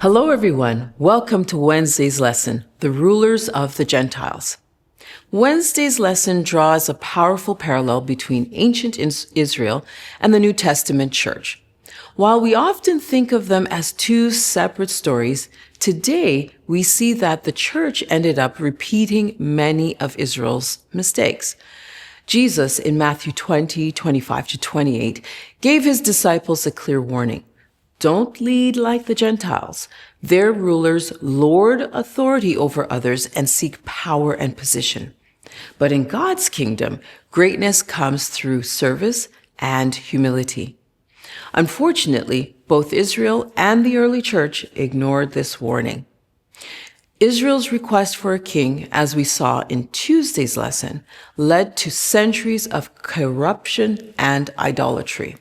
Hello, everyone. Welcome to Wednesday's lesson, The Rulers of the Gentiles. Wednesday's lesson draws a powerful parallel between ancient Israel and the New Testament church. While we often think of them as two separate stories, today we see that the church ended up repeating many of Israel's mistakes. Jesus, in Matthew 20:25-28, gave his disciples a clear warning. Don't lead like the Gentiles. Their rulers lord authority over others and seek power and position. But in God's kingdom, greatness comes through service and humility. Unfortunately, both Israel and the early church ignored this warning. Israel's request for a king, as we saw in Tuesday's lesson, led to centuries of corruption and idolatry.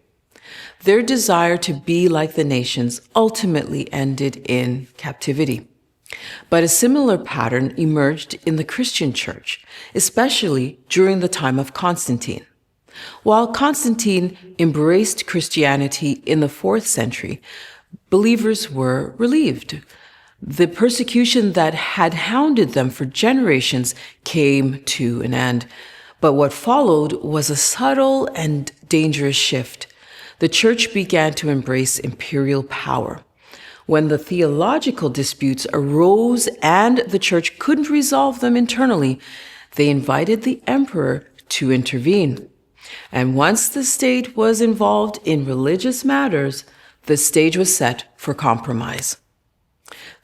Their desire to be like the nations ultimately ended in captivity. But a similar pattern emerged in the Christian church, especially during the time of Constantine. While Constantine embraced Christianity in the 4th century, believers were relieved. The persecution that had hounded them for generations came to an end. But what followed was a subtle and dangerous shift. The church began to embrace imperial power. When the theological disputes arose and the church couldn't resolve them internally, they invited the emperor to intervene. And once the state was involved in religious matters, the stage was set for compromise.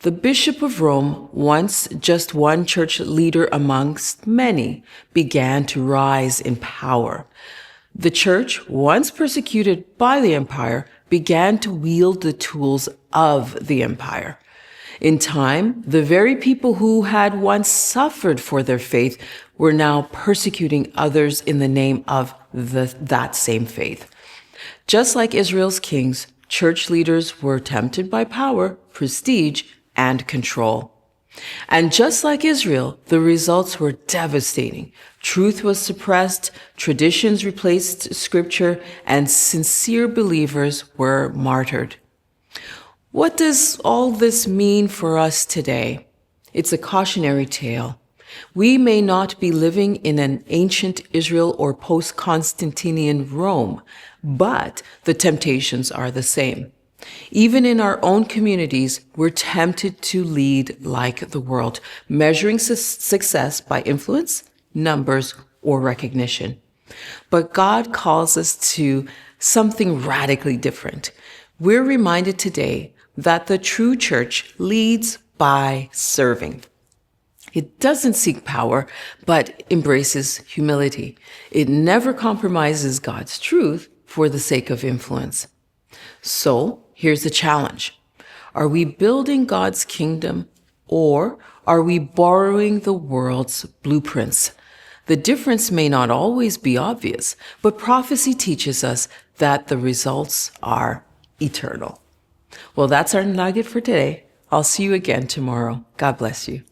The Bishop of Rome, once just one church leader amongst many, began to rise in power. The church, once persecuted by the empire, began to wield the tools of the empire. In time, the very people who had once suffered for their faith were now persecuting others in the name of that same faith. Just like Israel's kings, church leaders were tempted by power, prestige, and control. And just like Israel, the results were devastating. Truth was suppressed, traditions replaced scripture, and sincere believers were martyred. What does all this mean for us today? It's a cautionary tale. We may not be living in an ancient Israel or post-Constantinian Rome, but the temptations are the same. Even in our own communities, we're tempted to lead like the world, measuring success by influence, numbers, or recognition. But God calls us to something radically different. We're reminded today that the true church leads by serving. It doesn't seek power, but embraces humility. It never compromises God's truth for the sake of influence. So, here's the challenge. Are we building God's kingdom, or are we borrowing the world's blueprints? The difference may not always be obvious, but prophecy teaches us that the results are eternal. Well, that's our nugget for today. I'll see you again tomorrow. God bless you.